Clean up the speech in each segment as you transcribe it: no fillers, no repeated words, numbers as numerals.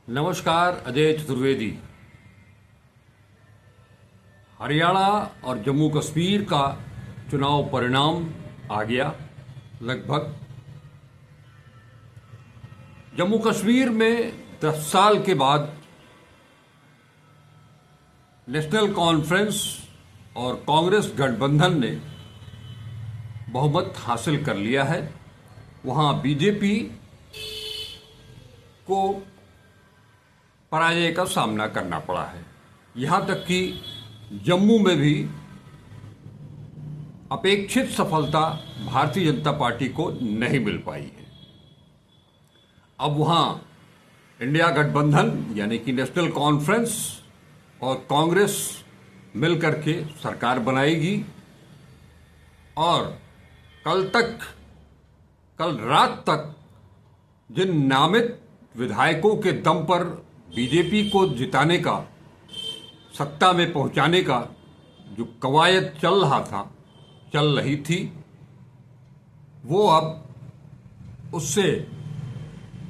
नमस्कार। अजय चतुर्वेदी। हरियाणा और जम्मू कश्मीर का चुनाव परिणाम आ गया। लगभग जम्मू कश्मीर में 10 साल के बाद नेशनल कॉन्फ्रेंस और कांग्रेस गठबंधन ने बहुमत हासिल कर लिया है। वहां बीजेपी को पराजय का सामना करना पड़ा है। यहां तक कि जम्मू में भी अपेक्षित सफलता भारतीय जनता पार्टी को नहीं मिल पाई है। अब वहां इंडिया गठबंधन यानी कि नेशनल कॉन्फ्रेंस और कांग्रेस मिलकर के सरकार बनाएगी और कल रात तक जिन नामित विधायकों के दम पर बीजेपी को जिताने का, सत्ता में पहुंचाने का जो कवायद चल रही थी, वो अब उससे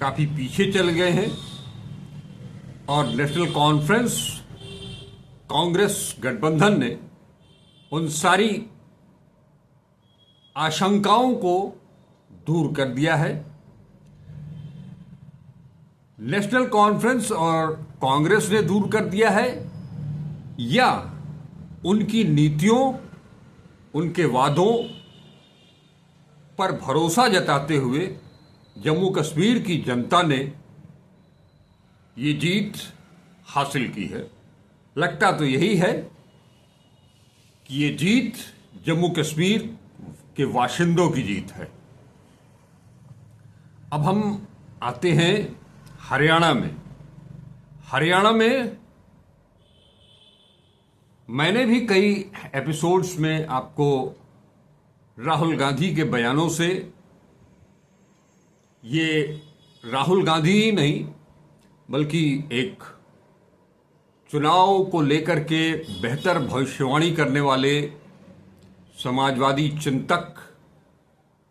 काफी पीछे चल गए हैं और नेशनल कॉन्फ्रेंस कांग्रेस गठबंधन ने उन सारी आशंकाओं को दूर कर दिया है। नेशनल कॉन्फ्रेंस और कांग्रेस ने दूर कर दिया है या उनकी नीतियों, उनके वादों पर भरोसा जताते हुए जम्मू कश्मीर की जनता ने ये जीत हासिल की है। लगता तो यही है कि ये जीत जम्मू कश्मीर के बाशिंदों की जीत है। अब हम आते हैं हरियाणा में मैंने भी कई एपिसोड्स में आपको राहुल गांधी के बयानों से, ये राहुल गांधी ही नहीं बल्कि एक चुनाव को लेकर के बेहतर भविष्यवाणी करने वाले समाजवादी चिंतक,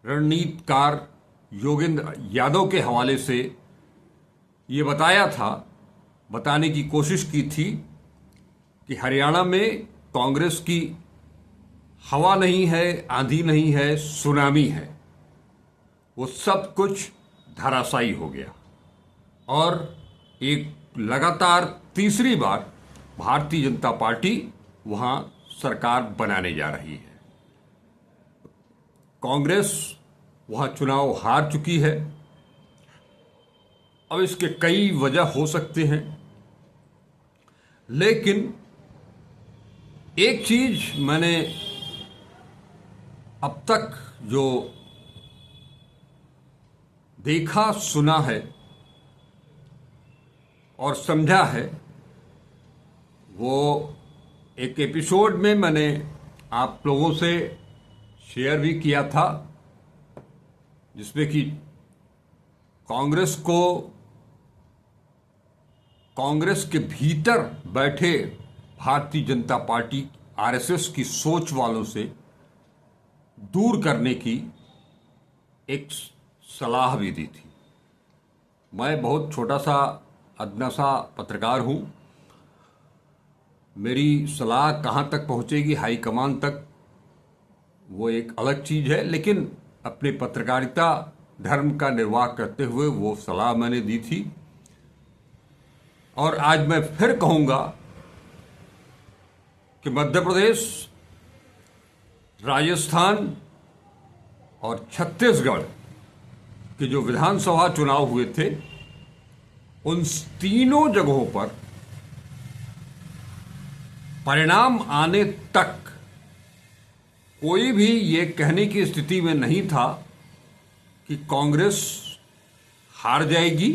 रणनीतिकार योगेंद्र यादव के हवाले से ये बताने की कोशिश की थी कि हरियाणा में कांग्रेस की हवा नहीं है, आंधी नहीं है, सुनामी है। वो सब कुछ धराशायी हो गया और एक लगातार तीसरी बार भारतीय जनता पार्टी वहां सरकार बनाने जा रही है। कांग्रेस वहां चुनाव हार चुकी है। अब इसके कई वजह हो सकते हैं, लेकिन एक चीज मैंने अब तक जो देखा, सुना है और समझा है, वो एक एपिसोड में मैंने आप लोगों से शेयर भी किया था, जिसमें कि कांग्रेस के भीतर बैठे भारतीय जनता पार्टी आरएसएस की सोच वालों से दूर करने की एक सलाह भी दी थी। मैं बहुत छोटा सा अदना सा पत्रकार हूं। मेरी सलाह कहां तक पहुंचेगी हाईकमान तक, वो एक अलग चीज है, लेकिन अपने पत्रकारिता धर्म का निर्वाह करते हुए वो सलाह मैंने दी थी। और आज मैं फिर कहूंगा कि मध्य प्रदेश, राजस्थान और छत्तीसगढ़ के जो विधानसभा चुनाव हुए थे, उन तीनों जगहों पर परिणाम आने तक कोई भी ये कहने की स्थिति में नहीं था कि कांग्रेस हार जाएगी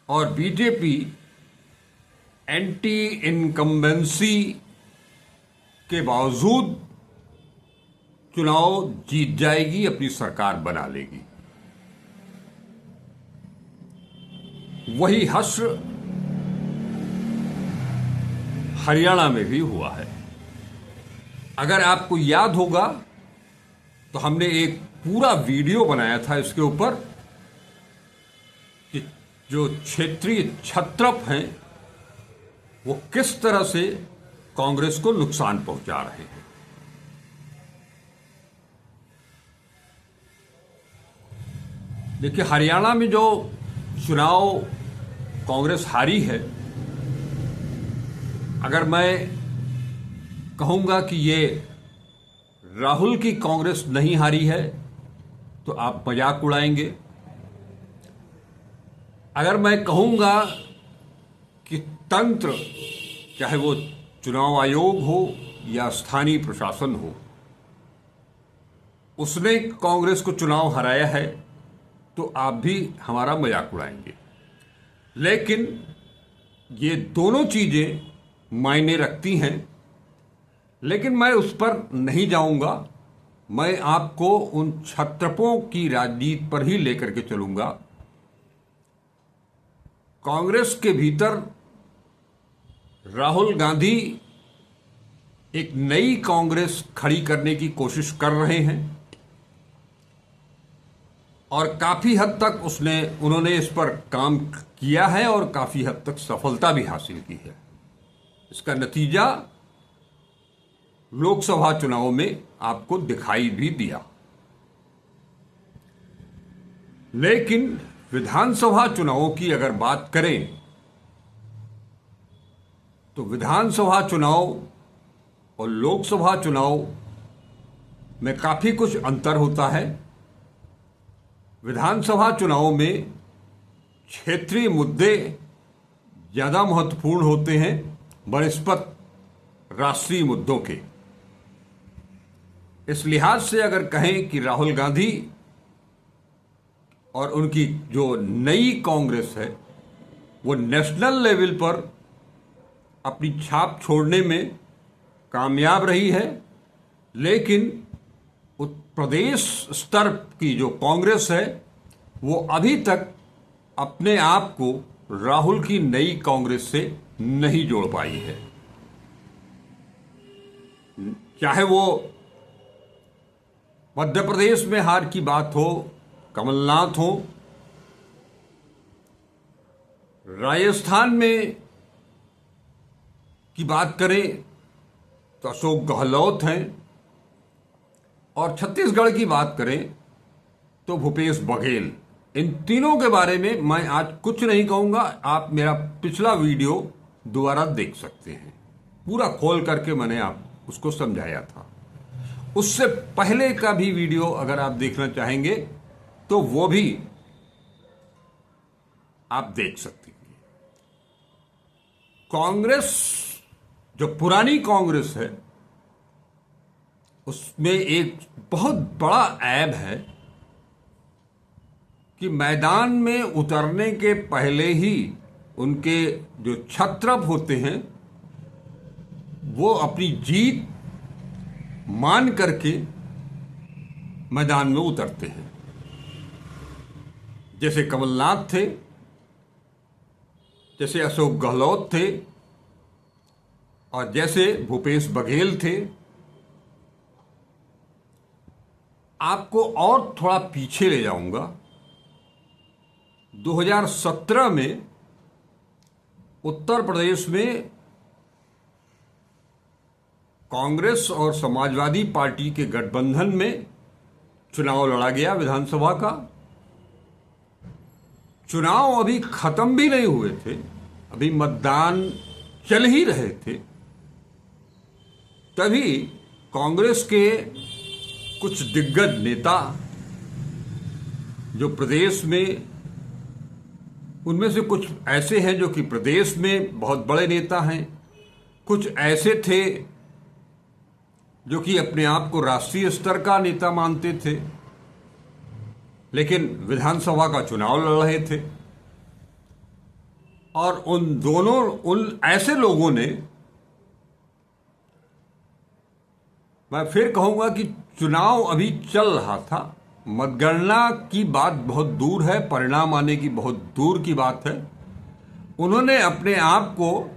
और बीजेपी एंटी इनकम्बेंसी के बावजूद चुनाव जीत जाएगी, अपनी सरकार बना लेगी। वही हश्र हरियाणा में भी हुआ है। अगर आपको याद होगा तो हमने एक पूरा वीडियो बनाया था इसके ऊपर कि जो क्षेत्रीय क्षत्रप हैं वो किस तरह से कांग्रेस को नुकसान पहुंचा रहे हैं। देखिए, हरियाणा में जो चुनाव कांग्रेस हारी है, अगर मैं कहूंगा कि ये राहुल की कांग्रेस नहीं हारी है तो आप मजाक उड़ाएंगे। अगर मैं कहूंगा कि तंत्र, चाहे वो चुनाव आयोग हो या स्थानीय प्रशासन हो, उसने कांग्रेस को चुनाव हराया है तो आप भी हमारा मजाक उड़ाएंगे। लेकिन ये दोनों चीजें मायने रखती हैं, लेकिन मैं उस पर नहीं जाऊंगा। मैं आपको उन क्षत्रपों की राजनीति पर ही लेकर के चलूंगा। कांग्रेस के भीतर राहुल गांधी एक नई कांग्रेस खड़ी करने की कोशिश कर रहे हैं और काफी हद तक उन्होंने इस पर काम किया है और काफी हद तक सफलता भी हासिल की है। इसका नतीजा लोकसभा चुनाव में आपको दिखाई भी दिया। लेकिन विधानसभा चुनावों की अगर बात करें तो विधानसभा चुनाव और लोकसभा चुनाव में काफी कुछ अंतर होता है। विधानसभा चुनाव में क्षेत्रीय मुद्दे ज्यादा महत्वपूर्ण होते हैं बनिस्पत राष्ट्रीय मुद्दों के। इस लिहाज से अगर कहें कि राहुल गांधी और उनकी जो नई कांग्रेस है वो नेशनल लेवल पर अपनी छाप छोड़ने में कामयाब रही है, लेकिन प्रदेश स्तर की जो कांग्रेस है वो अभी तक अपने आप को राहुल की नई कांग्रेस से नहीं जोड़ पाई है। चाहे वो मध्य प्रदेश में हार की बात हो, कमलनाथ हो, राजस्थान में की बात करें तो अशोक गहलोत हैं, और छत्तीसगढ़ की बात करें तो भूपेश बघेल। इन तीनों के बारे में मैं आज कुछ नहीं कहूंगा। आप मेरा पिछला वीडियो दोबारा देख सकते हैं, पूरा खोल करके मैंने आप उसको समझाया था। उससे पहले का भी वीडियो अगर आप देखना चाहेंगे तो वो भी आप देख सकते हैं। कांग्रेस, जो पुरानी कांग्रेस है, उसमें एक बहुत बड़ा ऐब है कि मैदान में उतरने के पहले ही उनके जो क्षत्रप होते हैं वो अपनी जीत मान करके मैदान में उतरते हैं। जैसे कमलनाथ थे, जैसे अशोक गहलोत थे और जैसे भूपेश बघेल थे। आपको और थोड़ा पीछे ले जाऊंगा। 2017 में उत्तर प्रदेश में कांग्रेस और समाजवादी पार्टी के गठबंधन में चुनाव लड़ा गया विधानसभा का। चुनाव अभी खत्म भी नहीं हुए थे, अभी मतदान चल ही रहे थे, तभी कांग्रेस के कुछ दिग्गज नेता जो प्रदेश में, उनमें से कुछ ऐसे हैं जो कि प्रदेश में बहुत बड़े नेता हैं, कुछ ऐसे थे जो कि अपने आप को राष्ट्रीय स्तर का नेता मानते थे, लेकिन विधानसभा का चुनाव लड़ रहे थे। और उन ऐसे लोगों ने, मैं फिर कहूंगा कि चुनाव अभी चल रहा था, मतगणना की बात बहुत दूर है, परिणाम आने की बहुत दूर की बात है। उन्होंने अपने आप को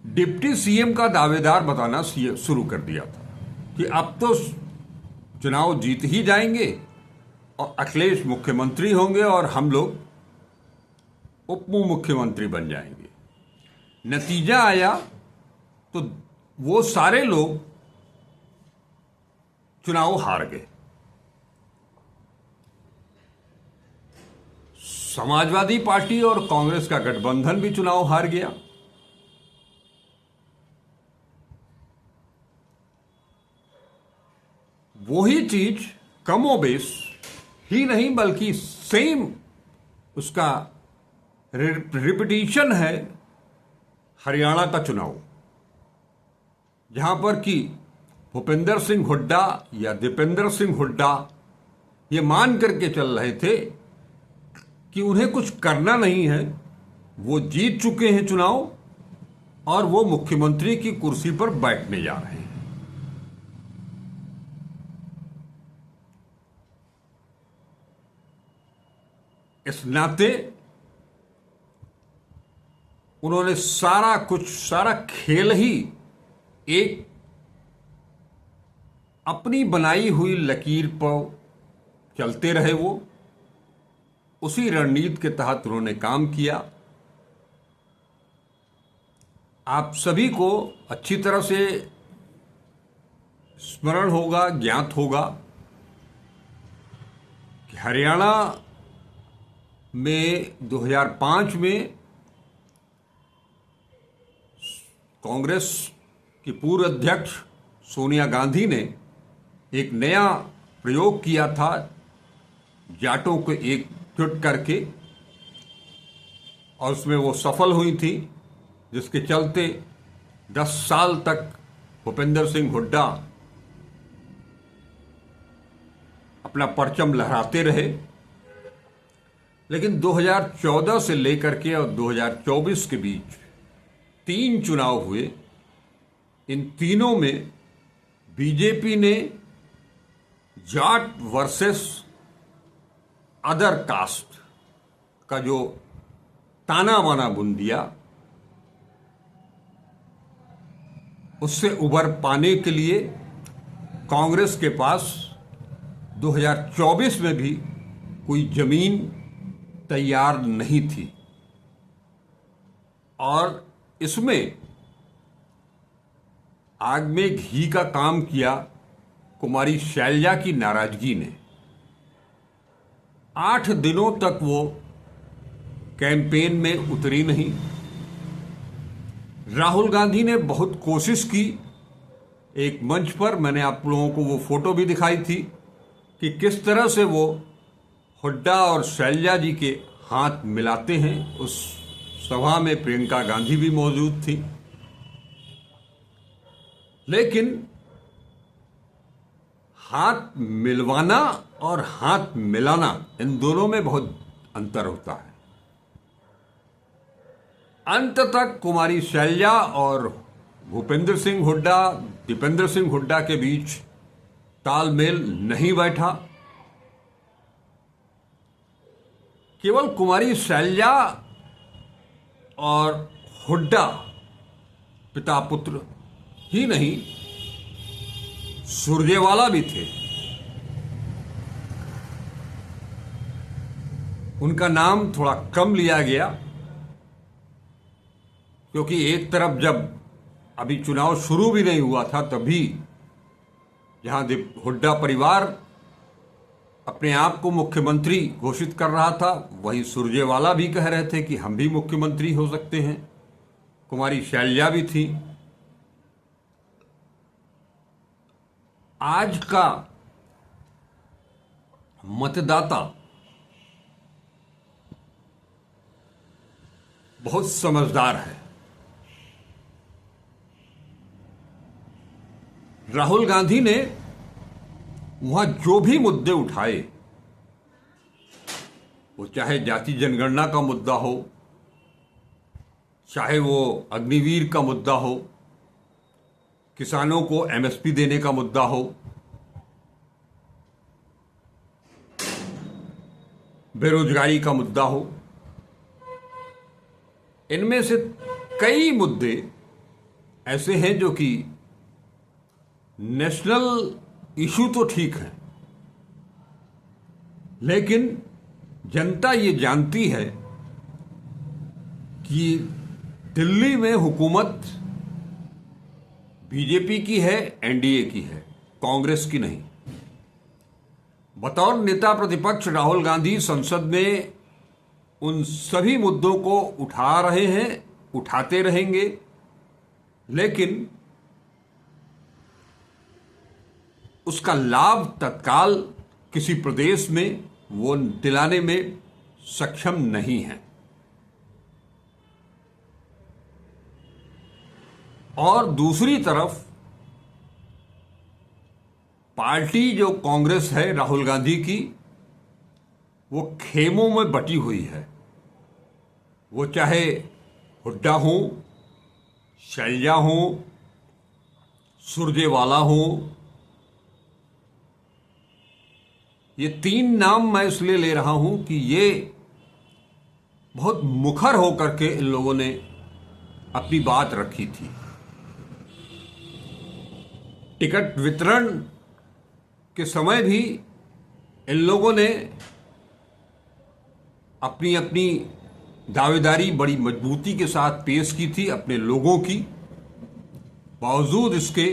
डिप्टी सीएम का दावेदार बताना शुरू कर दिया था कि अब तो चुनाव जीत ही जाएंगे और अखिलेश मुख्यमंत्री होंगे और हम लोग उप मुख्यमंत्री बन जाएंगे। नतीजा आया तो वो सारे लोग चुनाव हार गए। समाजवादी पार्टी और कांग्रेस का गठबंधन भी चुनाव हार गया। वही चीज कमोबेश ही नहीं बल्कि सेम उसका रिपीटिशन है हरियाणा का चुनाव, जहां पर कि भूपेंद्र सिंह हुड्डा या दीपेंद्र सिंह हुड्डा ये मान करके चल रहे थे कि उन्हें कुछ करना नहीं है, वो जीत चुके हैं चुनाव और वो मुख्यमंत्री की कुर्सी पर बैठने जा रहे हैं। इस नाते उन्होंने सारा खेल ही एक अपनी बनाई हुई लकीर पर चलते रहे। वो उसी रणनीति के तहत उन्होंने काम किया। आप सभी को अच्छी तरह से स्मरण होगा, ज्ञात होगा कि हरियाणा में 2005 में कांग्रेस की पूर्व अध्यक्ष सोनिया गांधी ने एक नया प्रयोग किया था, जाटों को एकजुट करके, और उसमें वो सफल हुई थी, जिसके चलते 10 साल तक भूपेंद्र सिंह हुड्डा अपना परचम लहराते रहे। लेकिन 2014 से लेकर के और 2024 के बीच 3 चुनाव हुए। इन तीनों में बीजेपी ने जाट वर्सेस अदर कास्ट का जो ताना बाना बुन दिया, उससे उबर पाने के लिए कांग्रेस के पास 2024 में भी कोई जमीन तैयार नहीं थी। और इसमें आग में घी का काम किया कुमारी शैलजा की नाराजगी ने। 8 दिनों तक वो कैंपेन में उतरी नहीं। राहुल गांधी ने बहुत कोशिश की एक मंच पर, मैंने आप लोगों को वो फोटो भी दिखाई थी कि किस तरह से वो हुड्डा और शैलजा जी के हाथ मिलाते हैं। उस सभा में प्रियंका गांधी भी मौजूद थी। लेकिन हाथ मिलवाना और हाथ मिलाना, इन दोनों में बहुत अंतर होता है। अंत तक कुमारी शैलजा और भूपेंद्र सिंह हुड्डा, दीपेंद्र सिंह हुड्डा के बीच तालमेल नहीं बैठा। केवल कुमारी शैलजा और हुड्डा पिता पुत्र ही नहीं, सुरजेवाला भी थे। उनका नाम थोड़ा कम लिया गया, क्योंकि एक तरफ जब अभी चुनाव शुरू भी नहीं हुआ था, तभी जहां हुड्डा परिवार अपने आप को मुख्यमंत्री घोषित कर रहा था, वहीं सुरजेवाला भी कह रहे थे कि हम भी मुख्यमंत्री हो सकते हैं। कुमारी शैलजा भी थी। आज का मतदाता बहुत समझदार है। राहुल गांधी ने वहां जो भी मुद्दे उठाए, वो चाहे जाति जनगणना का मुद्दा हो, चाहे वो अग्निवीर का मुद्दा हो, किसानों को एमएसपी देने का मुद्दा हो, बेरोजगारी का मुद्दा हो, इनमें से कई मुद्दे ऐसे हैं जो कि नेशनल इशू तो ठीक है, लेकिन जनता ये जानती है कि दिल्ली में हुकूमत बीजेपी की है, एनडीए की है, कांग्रेस की नहीं। बतौर नेता प्रतिपक्ष राहुल गांधी संसद में उन सभी मुद्दों को उठा रहे हैं, उठाते रहेंगे, लेकिन उसका लाभ तत्काल किसी प्रदेश में वो दिलाने में सक्षम नहीं है। और दूसरी तरफ पार्टी जो कांग्रेस है राहुल गांधी की, वो खेमों में बटी हुई है। वो चाहे हुड्डा हो, शैलजा हो, सुरजेवाला हो, ये तीन नाम मैं इसलिए ले रहा हूं कि ये बहुत मुखर होकर के इन लोगों ने अपनी बात रखी थी। टिकट वितरण के समय भी इन लोगों ने अपनी अपनी दावेदारी बड़ी मजबूती के साथ पेश की थी अपने लोगों की। बावजूद इसके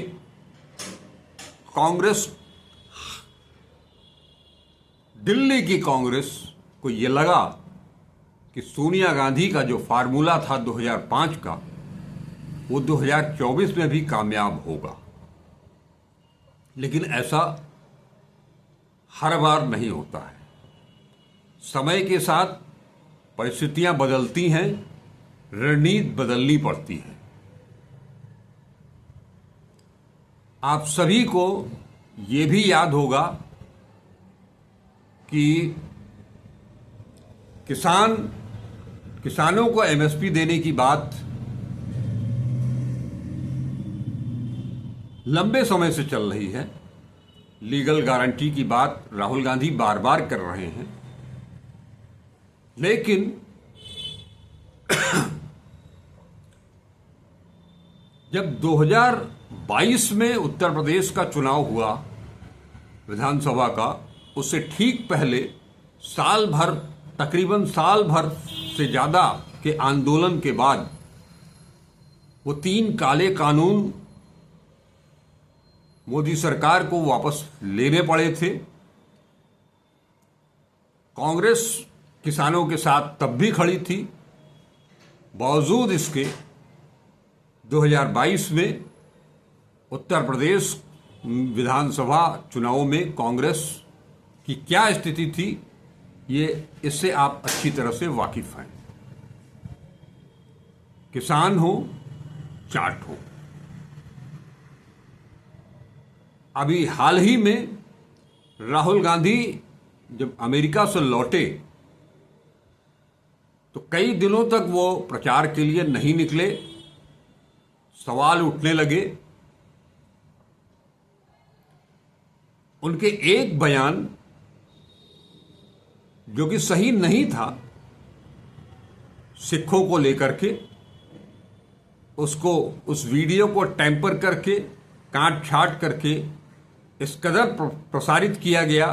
कांग्रेस, दिल्ली की कांग्रेस को ये लगा कि सोनिया गांधी का जो फार्मूला था 2005 का, वो 2024 में भी कामयाब होगा। लेकिन ऐसा हर बार नहीं होता है। समय के साथ परिस्थितियां बदलती हैं, रणनीति बदलनी पड़ती है। आप सभी को ये भी याद होगा कि किसानों को एमएसपी देने की बात लंबे समय से चल रही है। लीगल गारंटी की बात राहुल गांधी बार बार कर रहे हैं, लेकिन जब 2022 में उत्तर प्रदेश का चुनाव हुआ विधानसभा का, उससे ठीक पहले साल भर, तकरीबन साल भर से ज़्यादा के आंदोलन के बाद वो 3 काले कानून मोदी सरकार को वापस लेने पड़े थे। कांग्रेस किसानों के साथ तब भी खड़ी थी। बावजूद इसके 2022 में उत्तर प्रदेश विधानसभा चुनावों में कांग्रेस की क्या स्थिति थी, ये इससे आप अच्छी तरह से वाकिफ हैं। किसान हो, जाट हो। अभी हाल ही में राहुल गांधी जब अमेरिका से लौटे तो कई दिनों तक वो प्रचार के लिए नहीं निकले। सवाल उठने लगे। उनके एक बयान जो कि सही नहीं था, सिखों को लेकर के, उस वीडियो को टेम्पर करके, काट छाट करके इस कदर प्रसारित किया गया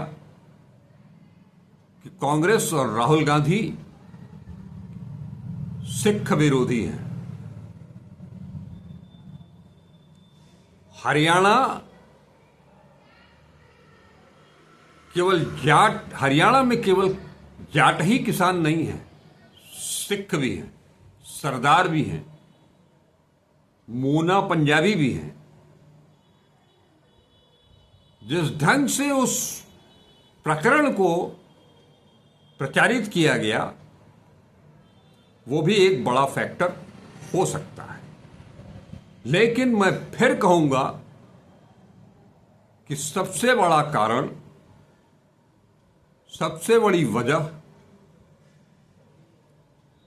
कि कांग्रेस और राहुल गांधी सिख विरोधी हैं। हरियाणा में केवल जाट ही किसान नहीं है, सिख भी हैं, सरदार भी हैं, मोना पंजाबी भी हैं। जिस ढंग से उस प्रकरण को प्रचारित किया गया, वो भी एक बड़ा फैक्टर हो सकता है। लेकिन मैं फिर कहूंगा कि सबसे बड़ा कारण, सबसे बड़ी वजह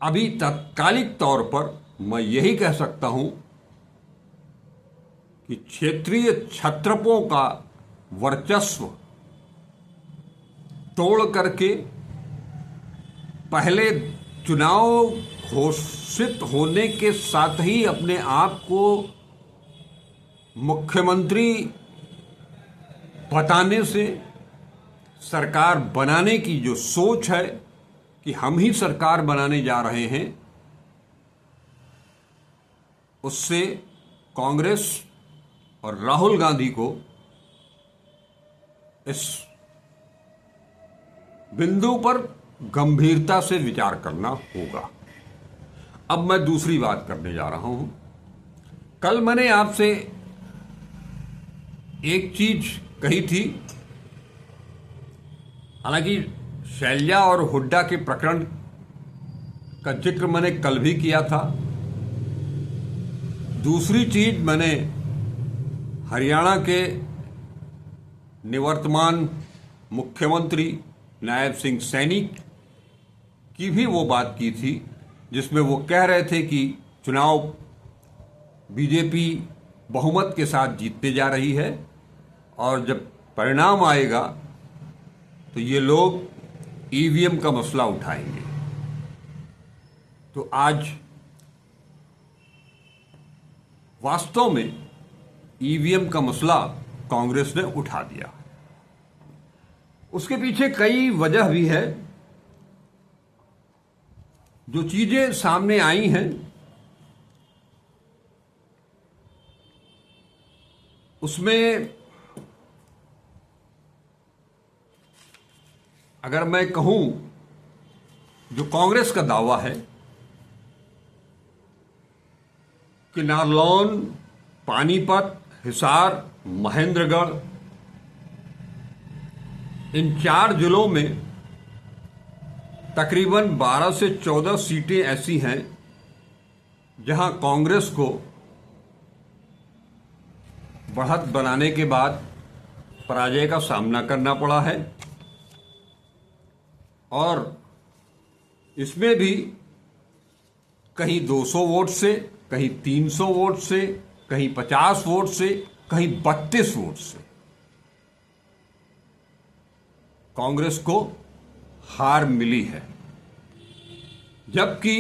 अभी तात्कालिक तौर पर मैं यही कह सकता हूं कि क्षेत्रीय क्षत्रपों का वर्चस्व तोड़ करके पहले चुनाव घोषित होने के साथ ही अपने आप को मुख्यमंत्री बताने से, सरकार बनाने की जो सोच है कि हम ही सरकार बनाने जा रहे हैं, उससे कांग्रेस और राहुल गांधी को इस बिंदु पर गंभीरता से विचार करना होगा। अब मैं दूसरी बात करने जा रहा हूं। कल मैंने आपसे एक चीज कही थी, हालांकि शैलजा और हुड्डा के प्रकरण का जिक्र मैंने कल भी किया था। दूसरी चीज, मैंने हरियाणा के निवर्तमान मुख्यमंत्री नायब सिंह सैनी की भी वो बात की थी, जिसमें वो कह रहे थे कि चुनाव बीजेपी बहुमत के साथ जीतते जा रही है और जब परिणाम आएगा तो ये लोग ईवीएम का मसला उठाएंगे। तो आज वास्तव में ईवीएम का मसला कांग्रेस ने उठा दिया। उसके पीछे कई वजह भी है। जो चीजें सामने आई हैं उसमें अगर मैं कहूं, जो कांग्रेस का दावा है कि नारलौन, पानीपत, हिसार, महेंद्रगढ़, इन 4 जिलों में तकरीबन 12 से 14 सीटें ऐसी हैं जहां कांग्रेस को बढ़त बनाने के बाद पराजय का सामना करना पड़ा है, और इसमें भी कहीं 200 वोट से, कहीं 300 वोट से, कहीं 50 वोट से, कहीं 32 वोट से कांग्रेस को हार मिली है। जबकि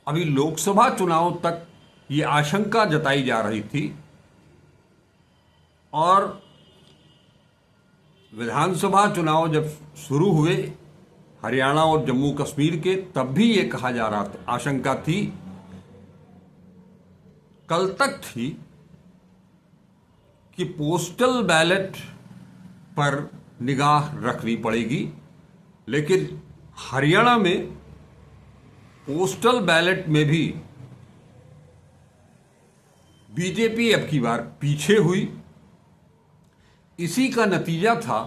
अभी लोकसभा चुनाव तक ये आशंका जताई जा रही थी और विधानसभा चुनाव जब शुरू हुए हरियाणा और जम्मू कश्मीर के, तब भी ये कहा जा रहा था, आशंका थी, कल तक थी, कि पोस्टल बैलेट पर निगाह रखनी पड़ेगी। लेकिन हरियाणा में पोस्टल बैलेट में भी बीजेपी अब की बार पीछे हुई। इसी का नतीजा था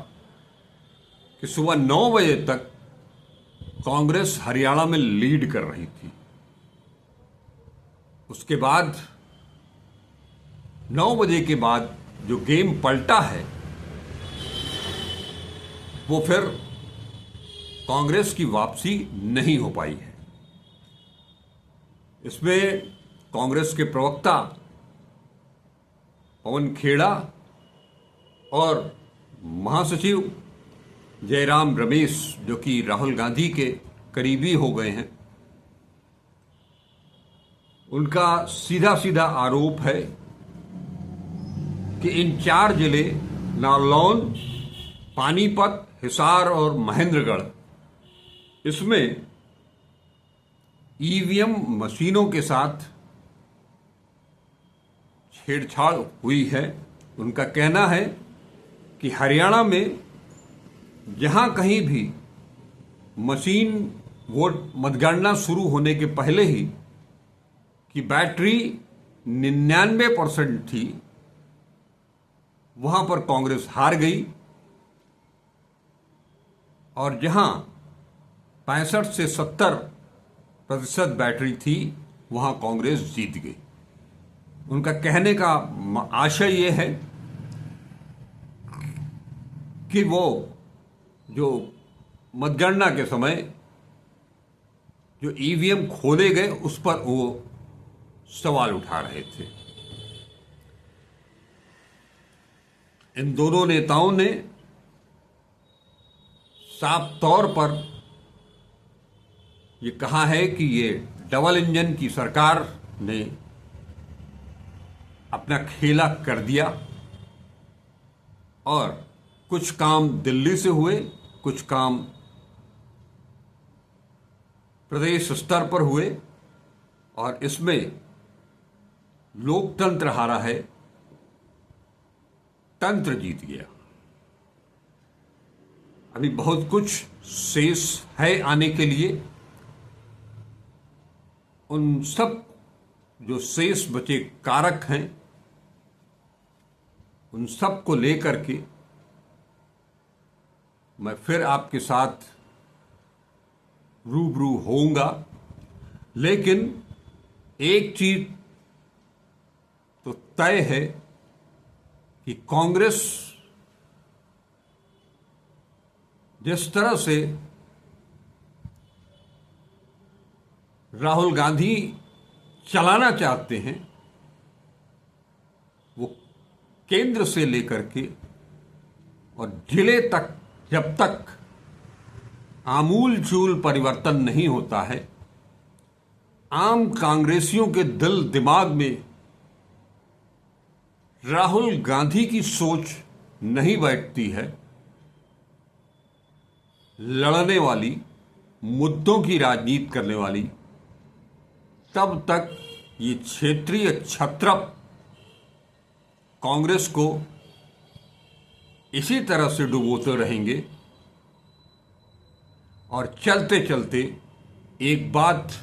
कि सुबह 9 बजे तक कांग्रेस हरियाणा में लीड कर रही थी। उसके बाद 9 बजे के बाद जो गेम पलटा है वो फिर कांग्रेस की वापसी नहीं हो पाई है। इसमें कांग्रेस के प्रवक्ता पवन खेड़ा और महासचिव जयराम रमेश, जो कि राहुल गांधी के करीबी हो गए हैं, उनका सीधा सीधा आरोप है कि इन 4 जिले नारलौन, पानीपत, हिसार और महेंद्रगढ़, इसमें ईवीएम मशीनों के साथ छेड़छाड़ हुई है। उनका कहना है कि हरियाणा में जहां कहीं भी मशीन वोट मतगणना शुरू होने के पहले ही कि बैटरी 99% थी, वहां पर कांग्रेस हार गई, और जहां 65 से 70% बैटरी थी वहां कांग्रेस जीत गई। उनका कहने का आशय यह है कि वो जो मतगणना के समय जो ईवीएम खोले गए उस पर वो सवाल उठा रहे थे। इन दोनों नेताओं ने साफ तौर पर ये कहा है कि ये डबल इंजन की सरकार ने अपना खेला कर दिया और कुछ काम दिल्ली से हुए, कुछ काम प्रदेश स्तर पर हुए, और इसमें लोकतंत्र हारा है, तंत्र जीत गया। अभी बहुत कुछ शेष है आने के लिए। उन सब जो शेष बचे कारक हैं, उन सब को लेकर के मैं फिर आपके साथ रूबरू होऊंगा। लेकिन एक चीज तो तय है कि कांग्रेस जिस तरह से राहुल गांधी चलाना चाहते हैं, वो केंद्र से लेकर के और जिले तक जब तक आमूल चूल परिवर्तन नहीं होता है, आम कांग्रेसियों के दिल दिमाग में राहुल गांधी की सोच नहीं बैठती है, लड़ने वाली, मुद्दों की राजनीति करने वाली, तब तक ये क्षेत्रीय छत्रप कांग्रेस को इसी तरह से डुबोते रहेंगे। और चलते चलते एक बात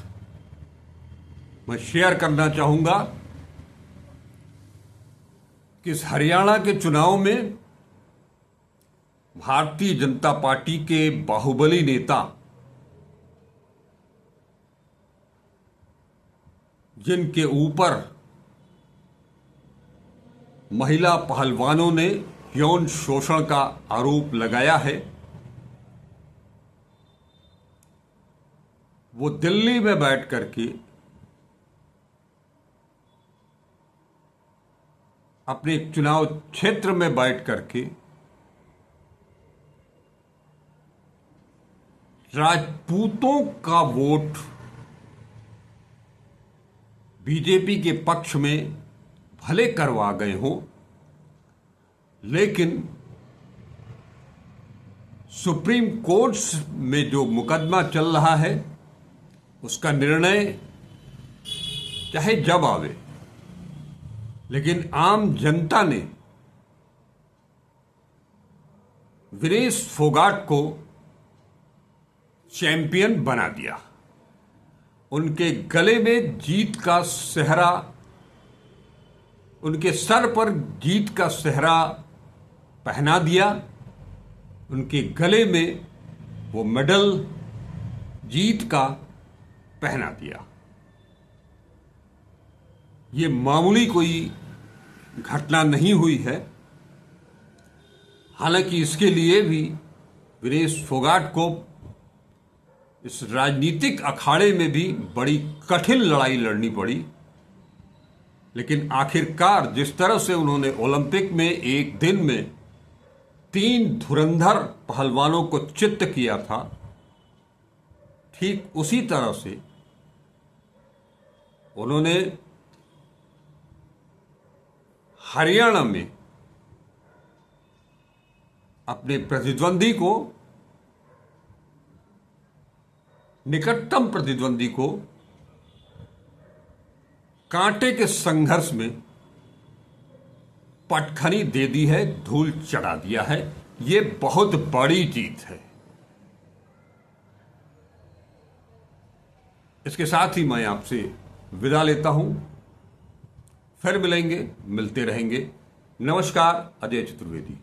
मैं शेयर करना चाहूंगा कि इस हरियाणा के चुनाव में भारतीय जनता पार्टी के बाहुबली नेता, जिनके ऊपर महिला पहलवानों ने यौन शोषण का आरोप लगाया है, वो दिल्ली में बैठ करके अपने चुनाव क्षेत्र में बैठ करके राजपूतों का वोट बीजेपी के पक्ष में भले करवा गए हों, लेकिन सुप्रीम कोर्ट में जो मुकदमा चल रहा है, उसका निर्णय चाहे जब आवे, लेकिन आम जनता ने विनेश फोगाट को चैंपियन बना दिया। उनके गले में जीत का सेहरा, उनके सर पर जीत का सेहरा पहना दिया। उनके गले में वो मेडल जीत का पहना दिया। ये मामूली कोई घटना नहीं हुई है। हालांकि इसके लिए भी विनेश फोगाट को इस राजनीतिक अखाड़े में भी बड़ी कठिन लड़ाई लड़नी पड़ी, लेकिन आखिरकार जिस तरह से उन्होंने ओलंपिक में एक दिन में 3 धुरंधर पहलवानों को चित्त किया था, ठीक उसी तरह से उन्होंने हरियाणा में अपने प्रतिद्वंदी को, निकटतम प्रतिद्वंदी को कांटे के संघर्ष में पटखनी दे दी है, धूल चढ़ा दिया है। ये बहुत बड़ी जीत है। इसके साथ ही मैं आपसे विदा लेता हूं। फिर मिलेंगे, मिलते रहेंगे। नमस्कार, अजय चतुर्वेदी।